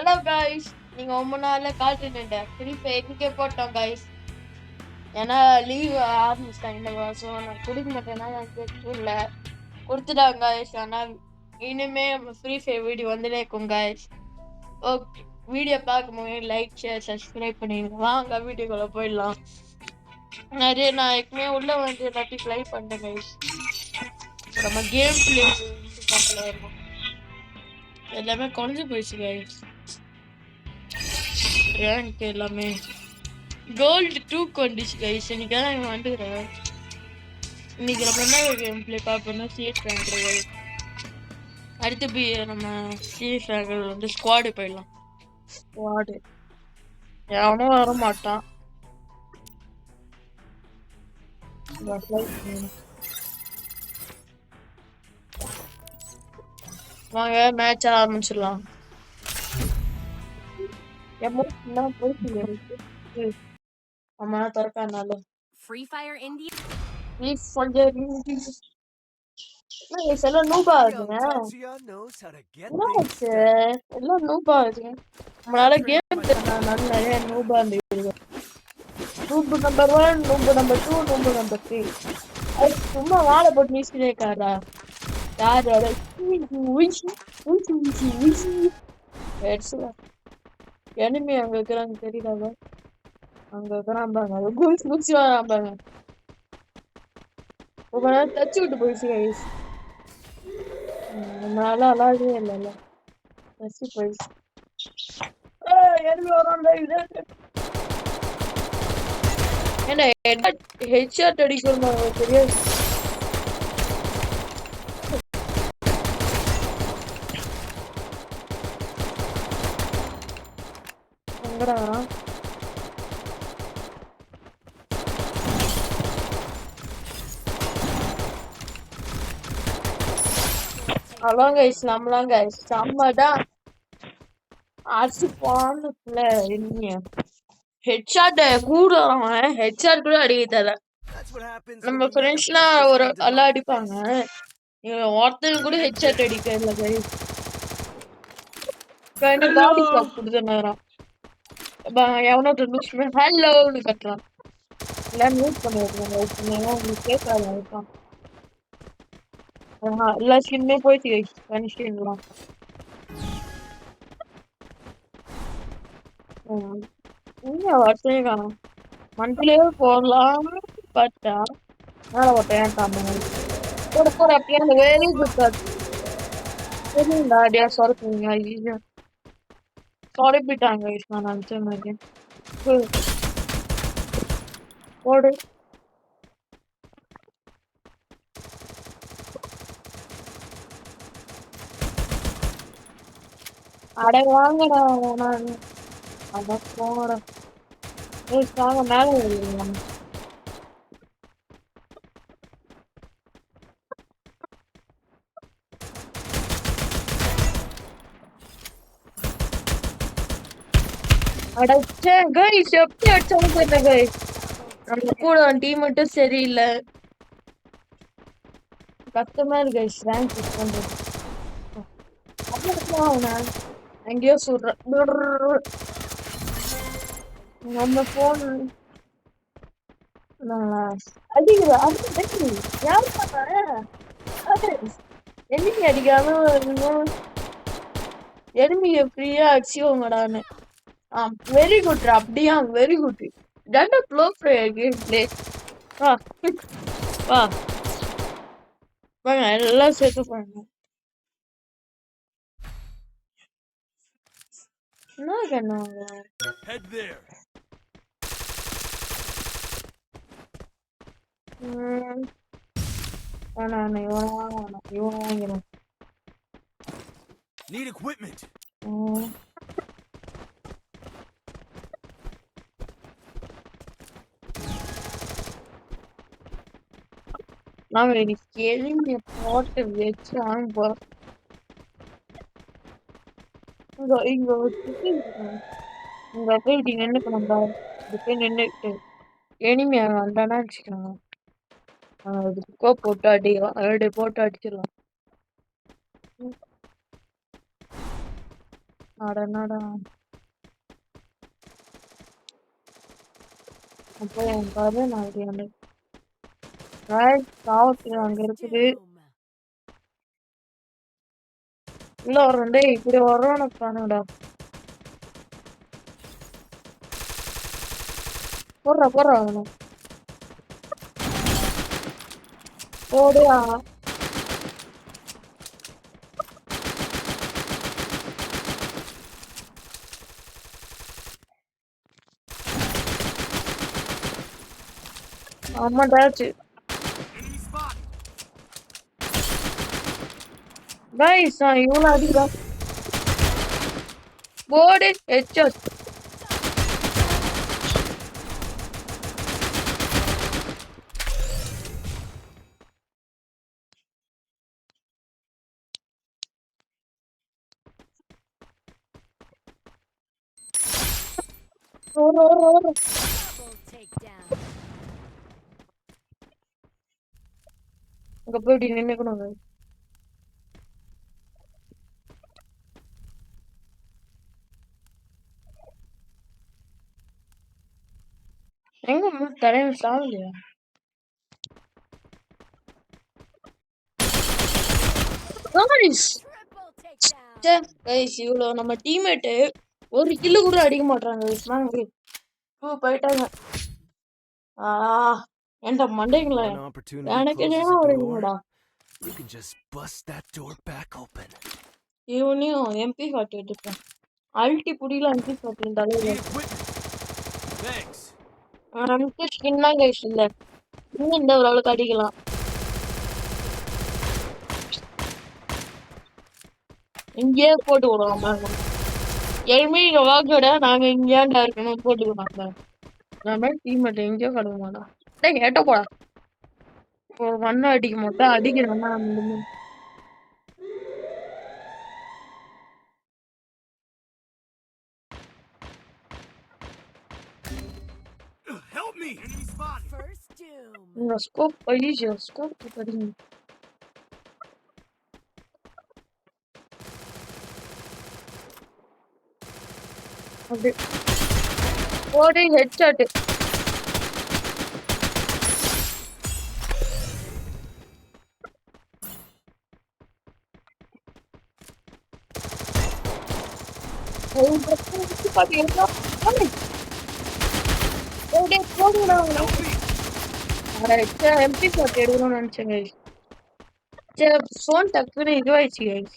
Hello guys, நீங்க ரொம்ப நாள்ல காட்டுனேன் ஃப்ரீ ஃபயர் இன்னைக்கே போட்டோம் காய்ஸ். ஏன்னா லீவ் ஆரம்பிச்சிட்டாங்க இந்த வருஷம். நான் கொடுக்க மாட்டேன்னா எனக்கு இல்லை கொடுத்துட்டாங்க காய்ஸ். ஆனால் இனிமே ஃப்ரீ ஃபயர் வீடியோ வந்துட்டே இருக்கும் காய்ஸ். ஓகே, வீடியோ பார்க்கும்போது லைக் ஷேர் சப்ஸ்கிரைப் பண்ணிடுங்க. வாங்க வீடியோக்குள்ள போயிடலாம். நிறைய நான் ஏற்கனவே உள்ள வந்து எல்லாத்தையும் ப்ளே பண்ணிட்டேன் காய்ஸ். நம்ம கேம் பிளே இருக்கும் எல்லாமே குறைஞ்சு போயிடுச்சு காய்ஸ். ரேங்க் எல்லாமே கோல்டு 2 வந்துச்சு கைஸ். இன்னைக்கு தான் வந்துக்கிறேன். இன்னைக்கு நம்ம என்ன கேம் பிளே பார்க்கணும்னா சிஎஸ் ரேங்க். அடுத்து நம்ம சிஎஸ் ரேங்க் வந்து ஸ்குவாடு போயிடலாம். ஸ்குவாடு எவனும் வர மாட்டான். வாங்க மேட்ச் ஆரம்பிச்சிடலாம். அம்மா திறக்கானால Free Fire India. எல்லாம் நூபா இருக்குங்க. எல்லாம் நூபா இருக்குங்க. நம்மளால கேம் தெரியனால நிறைய நூபா இருந்துருக்கு. நூபு நம்பர் 1, நூபு நம்பர் 2, நூபு நம்பர் 3. அது சும்மா வாழை போட்டு வீசினே இருக்காரா யாரோட எனிமி அங்க இருக்கிறாங்க தெரியுதாங்க. அங்க இருக்கிறாம்பாங்க அது குச்சி குச்சி வராம்பாங்க. ரொம்ப நேரம் தச்சு விட்டு போயிடுச்சு கைஸ். நம்மளால அழகவே இல்லைல்ல தச்சு போயிடுச்சு. எனிமி வரான்டா. என்ன ஹெட்ஷாட் அடிக்கணும் தெரியாது. எங்கடா வரான்? அதான் கைஸ் நம்மளாம் கைஸ் செம்மதான் அடிச்சு போனதுல இல்லையா ஹெட்ஷாட் கூட வரவன் ஹெட்ஷாட் கூட அடிக்க தர. நம்ம ஃப்ரெண்ட்ஸ்லாம் ஒரு எல்லாம் அடிப்பாங்க. ஒருத்தர் கூட ஹெட்ஷாட் அடிக்க இல்லை கைஸ். காடி ஸ்டாப் கொடுத்துறான். எவனோ லூஸ் ஹலோன்னு கட்டுறான். எல்லாம் மியூட் பண்ணி வைக்கிறாங்க. உங்களுக்கு கேட்காது இருக்கான். எல்லா ஸ்கின்மே போயிடுச்சு கைஸ். கனிஷ்லாம் வருஷமே காணும். மந்த்லியே போடலாம் பார்த்தா மேல ஓட்டையான் போட போட அப்படியே அந்த வெரி குட் தெரியுங்களா அப்படியா சொரக்குங்க. ஐயோ சொரப்பிட்டாங்க நான் நினைச்ச மாதிரி. போடு அடை வாங்கடா. நான் அதான் போட வாங்க மேல வருவீங்க. அடைச்சேன் கைஸ். எப்படி அடிச்சாலும் தெரியல கைஸ். நம்ம கூட டீம் மட்டும் சரியில்லை. கஷ்டமா இருக்கு கைஸ் ரேங்க் புஷ் பண்றது. எங்கேயோ சொல்றேன் நம்ம போன் அடிக்குது. யாரு எனிமி அடிக்காம எனிமிய ஃப்ரீயா அடிச்சுவோங்கடான்னு. வெரி குட் அப்படியா very good. That flow game play. வா வா வாங்க எல்லாம் சேர்த்து பாருங்க. என்ன கண்ணாங்க இவன் வாங்கிடும். Need equipment. நாங்க இன்னைக்கு எளிமைய போட்டு வச்சு வாங்க இங்க போய் இப்படி நின்னுக்கு நம்ம போய் நின்னுட்டு எளிமையா வந்தானா வச்சுக்கோங்க. அதுக்கோ போட்டு அடிக்கலாம். 2 போட்டு அடிச்சிடலாம். அடனடா. அப்போ என் கதை நான் வந்து சாவத்து அங்க இருக்குது. உள்ள வரோம் டேய், இப்படி வரோம் காணுடா. போடுறா போடுறா அவனை போடுயா. ஆமாடாச்சு கைஸ், நான் இவ்வளோ அடிக்கிறேன். போடு ஹெட்ஷாட். அங்க போய் இப்படி நின்னுக்கணும். எங்க தலைவன் சாவலையா? இவ்வளோ நம்ம டீம்மேட்டு ஒரு கில்லு கூட அடிக்க மாட்டாங்க. போயிட்டாங்க. என்ற மண்டைங்கள எனக்கு என்ன ஒரு இதுடா. இவனையும் MP 40 எடுத்துப்பேன். அல்டி புடியில MP 40 தலையில நமக்கு ஸ்கின் தான் கைஸ் இல்ல. இன்னும் இந்த ஓரளவுக்கு அடிக்கலாம். இங்கேயே போட்டு விடுவோம். எல்மி வாக்கோட நாங்க இங்கேண்டா இருக்கணும் போட்டுக்கணும். நம்ம டீம்மேட் எங்கேயோ கடவுமாடா. டேய் ஏட்ட போடா. மண்ணை அடிக்க மாட்டேன் அடிக்கிறேன்னா ஸ்கோப் ஐயோ ஸ்கோப் படிங்க. அப்படி போடு ஹெட்ஷாட். MP 40 எடுக்கணும்னு நினைச்சேங்க. ஃபோன் டக்குன்னு இதுவாயிடுச்சு கைஸ்.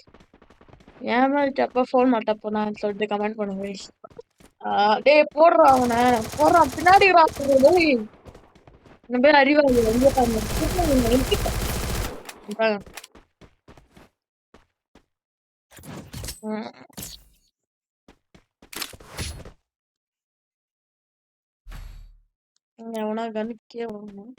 ஏன் மாதிரி டப்பா ஃபோன் மாட்டா போனான்னு சொல்லிட்டு கமெண்ட் பண்ணுங்க கைஸ். டேய் போடுறா அவனை போடுறான் பின்னாடி இந்த பேர் அறிவாளி எங்க எவனா கணிக்கே வரணும்.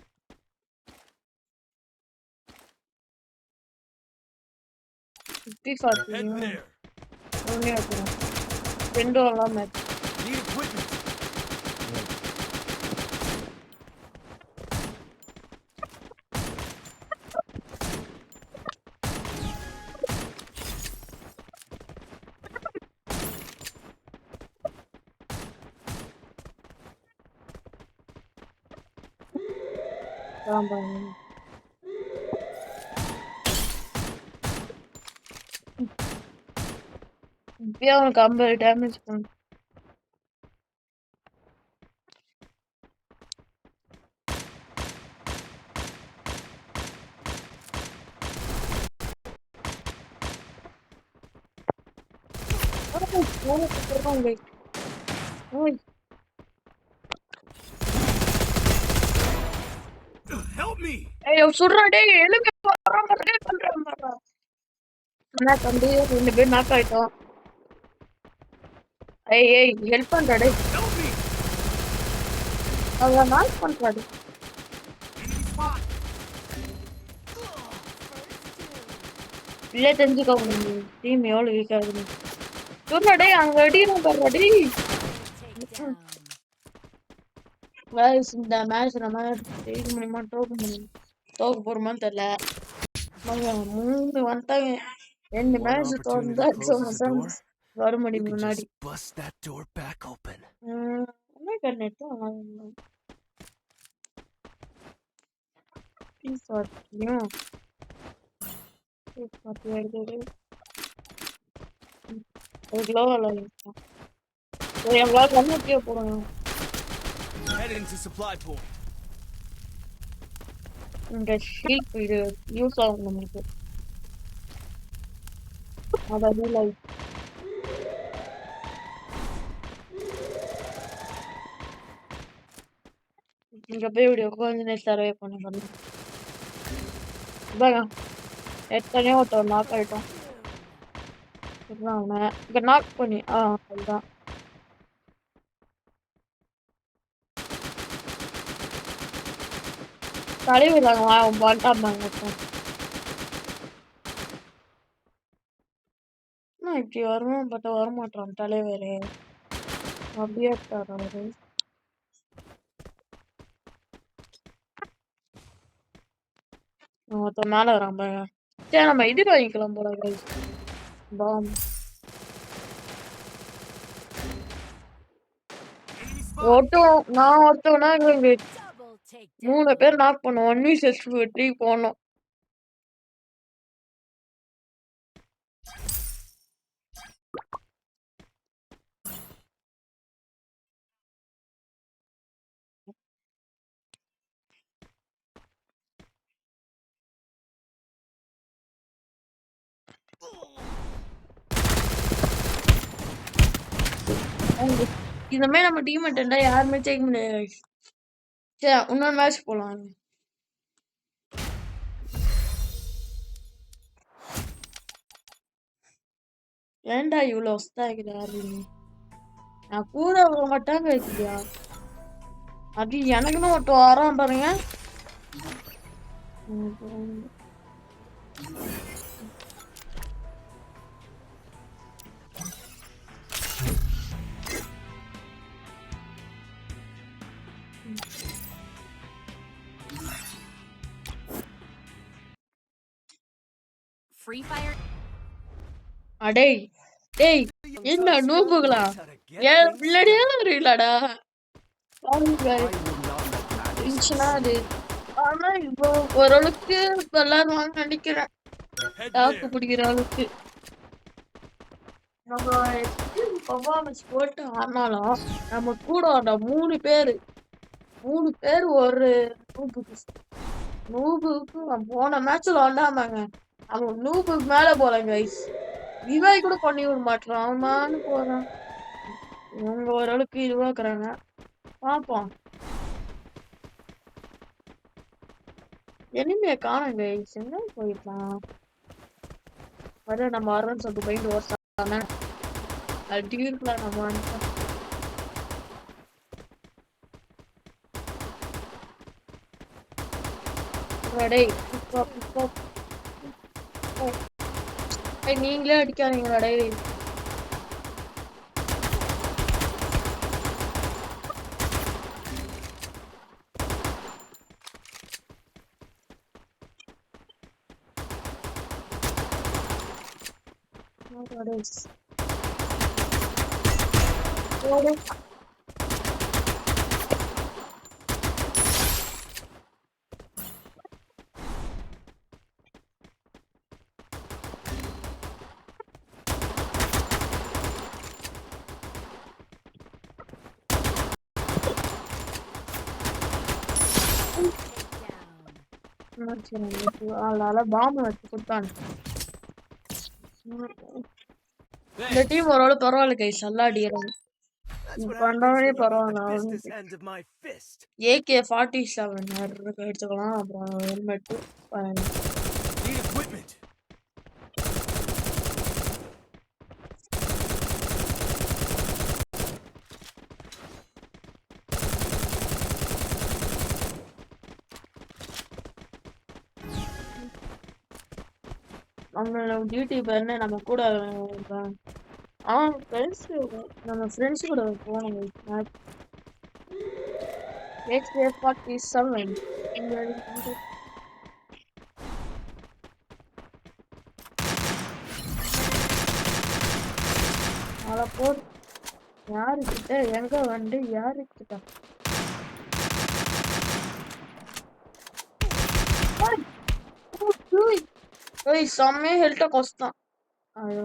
இப்பயே அவனுக்கு 50 டேமேஜ் பண்ணு. சுடுறா டேய் எழுங்க தம்பி. 2 பேர் நாக் ஆயிட்டோம். ஏய் ஹெல்ப் பண்றா டேய். அவன் நாக் பண்றாடு. இல்ல தெரிஞ்சுக்கோ டீம் எவ்வளவு வீக்கா இருக்கு. சுடுறா டேய் அங்க அடிக்கிறோம் பாருடா டேய். गाइस இந்த மேட்ச் நம்ம ஜெயிக்க முடியுமா தோக்க போறோமான்னு தெரியல. 3 வந்துட்டாங்க. 2 மேட்ச் தோத்தா வருமடி You can முன்னாடி just bust that door back open. என்ன கண்ணெட்டு சாத்தியும் எடுத்து எவ்வளோ கண்ணெட்டியே போடணும். Head into supply point. இந்த ஷீட் இது யூஸ் ஆகும் நமக்கு. அதாவது லைக் இங்க போய் இப்படி உட்காந்து சர்வே பண்ண பண்ணலாம். இதாங்க எத்தனையோ ஒருத்தர் நாக் ஆயிட்டோம். அவனை இங்க நாக் பண்ணி அதுதான் தலைவிதாங்க அவன் பண்ணிட்டாங்க. இப்படி வருவான் பார்த்தா வரமாட்டான் தலைவர். அப்படியே அவரு ஒருத்தன் மேல வரான் பாருங்க. சரி நம்ம இது வாங்கிக்கலாம் போல பாம். ஓட்டம் நான் ஒருத்தவனா 3 பேர் நாக் பண்ணுவோம். 1v3 போனோம். இந்த மாதிரி நம்ம டீம் அட்டெண்டா யாருமே ஜெயிக்க முடியாது. சரி இன்னொரு மேட்ச் போலாம். ஏன்டா இவ்வளவு ஒஸ்தா இருக்குது? நான் கூட வர மாட்டாங்க இல்லையா? அது எனக்குன்னு ஒருத்தர் வரான் பாருங்க. Free Fire. அடேய் டேய் என்ன நூபுகளா? ஏன் பின்னாடியே வரீங்களாடா? அது ஆனா இப்போ ஓரளவுக்கு விளாடுவான்னு நினைக்கிறேன். தாக்கு பிடிக்கிற அளவுக்கு நம்ம பர்ஃபார்மன்ஸ் போட்டு ஆனாலும் நம்ம கூட அந்த 3 பேரு ஒரு நூபுக்கு போன மேட்ச்ல வந்தாமாங்க. அவன் நூபுக்கு மேல போறாங்க கைஸ். ரிவை கூட பண்ணி விட மாட்டான். அவமானு போறான். இவங்க ஓரளவுக்கு இதுவாக்குறாங்க. பாப்போம். எனிமையை காணும் கைஸ். என்ன போயிடலாம் வர நம்ம வரோன்னு சொல்லிட்டு போயிட்டு ஓட்டாம அடி இருக்கலாம் நம்ம. நீங்களே அடிக்காதீங்களா டே. அதனால பாம்பு வச்சு கொடுத்தாங்க. இந்த டீம் ஓரளவு பரவாயில்ல கைஸ். நல்லா அடிக்கிறாங்க. பண்ணவே பரவாயில்ல. AK-47 எடுத்துக்கலாம். அப்புறம் ஹெல்மெட் நம்ம டியூட்டி பண்ண நம்ம கூட நம்ம ஃப்ரெண்ட்ஸ் கூட போனோம். AK-47 அத போ யாருக்கிட்ட எங்க வந்து யாருக்கிட்ட செம்மையா ஹெல்ட்ட கஷ்டம் ஐயோ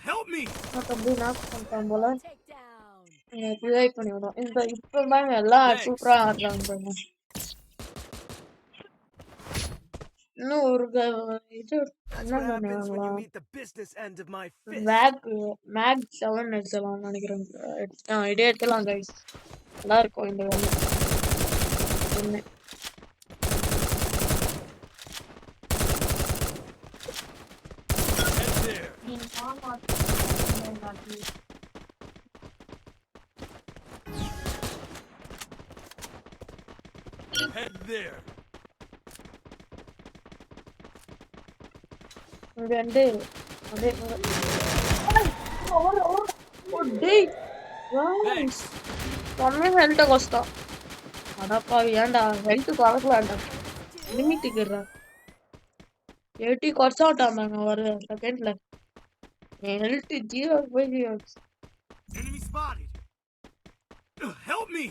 Help me! தம்பி நாக் பண்ணிட்டான் போல Takedown. ரிவைவ் பண்ணி விடும் இந்த இப்ப பாருங்க எல்லாம் Thanks. சூப்பரா ஆடுறாங்க பாருங்க இன்னும் ஒரு இது That's என்ன what happens when பண்ணுவாங்களா you meet the business end of my fist. Make 7 எடுக்கலாம் நினைக்கிறேன் இதே எடுக்கலாம் கைஸ் நல்லா இருக்கும் இந்த ஒண்ணு Head there. Head there. இங்க வந்து அப்படியே டேய் Thanks. செம்மையா ஹெல்த்த கஷ்டம் அடப்பா ஏன்டா ஹெல்த் குறைக்கலாம்டா லிமிட்டுக்குறா 80 குறைச்சாட்டாங்க ஒரு செகண்ட்ல என் ஹெல்த் 0 போய் 0 Enemy spotted. Help me!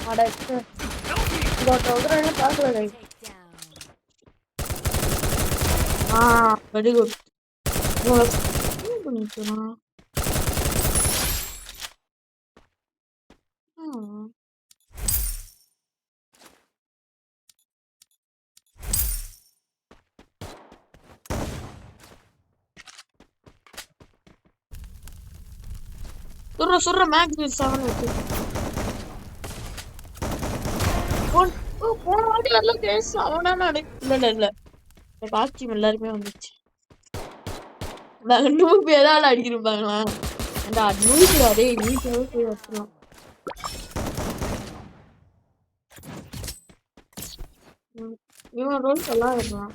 அட Help me! என்ன பார்க்கல guys. Takedown. வெரி குட் பண்ணிக்கலாம் சுடுற மேக்ஸ் 7 வச்சு போன வாட்டி வரல கேஸ் அவனா இல்ல காஸ்டியூம் எல்லாருமே வந்துச்சு நூறு பேரால அடிக்கிருப்பாங்களா அந்த 100 அதே 100 போய் வச்சிடலாம் இவன் ரோல் எல்லாம் இருக்கலாம்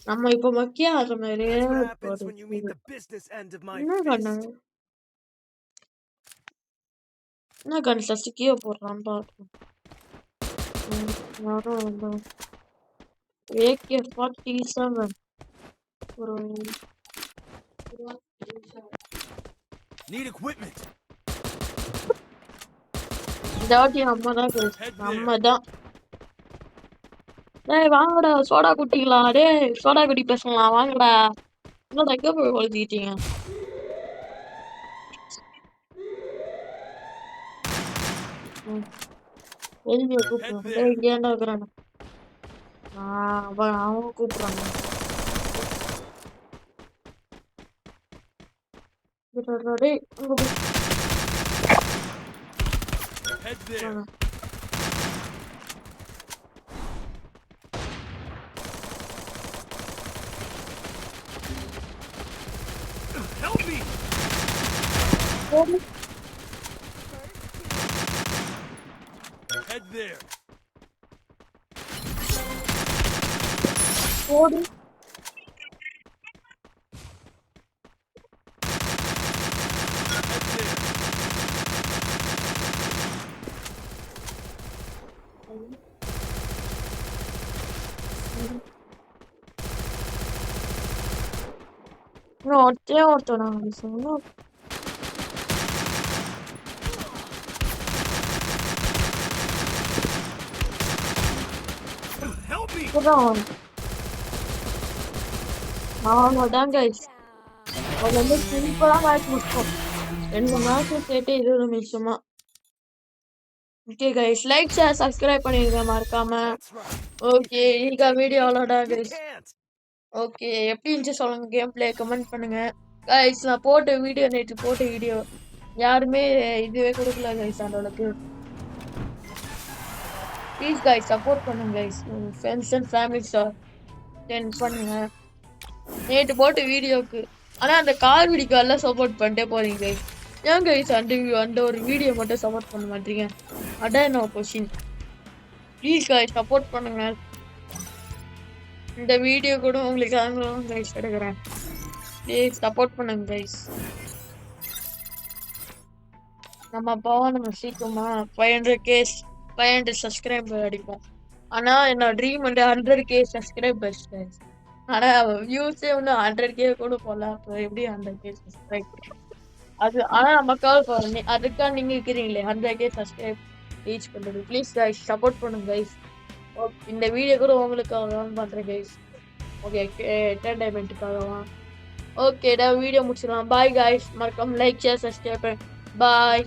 நம்ம இப்ப மக்கியா ஆடுற மாதிரியே That's what happens when you meet the business end of my என்ன fist. கண்ணு என்ன கண்ணு ஃபர்ஸ்ட் கீழே போடுறான் பார்ப்போம் யாரும் AK-47 ஒரு Need equipment. இந்த வாட்டி அம்மா தான் Head பேசு there. அம்மா தான் டேய் வாங்கடா சோடா குட்டிங்களா டேய் சோடா குட்டி பேசலாம் வாங்கடா இன்னும் எங்க போய் கொளுத்திட்டீங்க வெளியே கூப்பிடுறான் டேய் இங்கே ஏன்டா இருக்கிறான் அவங்க கூப்பிடுறாங்க டேய் அங்க போய் Head there. Help me! Head there. ஓடு Head there. இன்னும் ஒருத்தன் சொன்னோம் Help me! அவ்வளோதான் கைஸ் அவங்க வந்து சிம்பிளா மேட்ச் முடிச்சோம் 2 மேட்ச் சேர்த்து 20 நிமிஷமா okay guys like share subscribe பண்ணிருங்க மறக்காம That's right. ஓகே இந்த வீடியோ அவ்வளோதான் You கைஸ் can't. ஓகே எப்படி இருந்துச்சு சொல்லுங்க கேம் பிளே கமெண்ட் பண்ணுங்க கைஸ் நான் போட்ட வீடியோ நேற்று போட்ட வீடியோ யாருமே இதுவே கொடுக்கல கைஸ் அந்த அளவுக்கு ப்ளீஸ் கைஸ் சப்போர்ட் பண்ணுங்க guys friends and family send பண்ணுங்க நேற்று போட்ட வீடியோக்கு ஆனா அந்த கார் வீடியோக்கெல்லாம் சப்போர்ட் பண்ணிட்டே போறீங்க கைஸ் ஏன் கைஸ் அந்த ஒரு வீடியோ மட்டும் சப்போர்ட் பண்ண மாட்டீங்க அதான் என்ன கொஸ்டின் ப்ளீஸ் கைஸ் சப்போர்ட் பண்ணுங்க இந்த வீடியோ கூட உங்களுக்கு கைஸ் எடுக்கிறேன் ப்ளீஸ் சப்போர்ட் பண்ணுங்க கைஸ். நம்ம சீக்கிரமா 500 சப்ஸ்கிரைபர் அடிப்போம். ஆனா என்னோட ட்ரீம் வந்து 100K சப்ஸ்கிரைபர்ஸ் கைஸ். ஆனா வியூஸே இன்னும் 100K கூட போல. அப்புறம் எப்படி 100K சப்ஸ்கிரைபர்? அது ஆனா நமக்காக போறேன். அதுக்காக நீங்க இருக்கிறீங்களே 100K சப்ஸ்கிரைப் ரீச் பண்றது. ப்ளீஸ் கைஸ் சப்போர்ட் பண்ணுங்க கைஸ். இந்த வீடியோ கூட உங்களுக்காக தான் பண்றேன் கைஸ். ஓகே என்டர்டைன்மெண்ட்டுக்காகவா? ஓகேடா வீடியோ முடிச்சிடலாம். Bye guys. மறக்காம லைக் ஷேர் சப்ஸ்கிரைப். பாய்.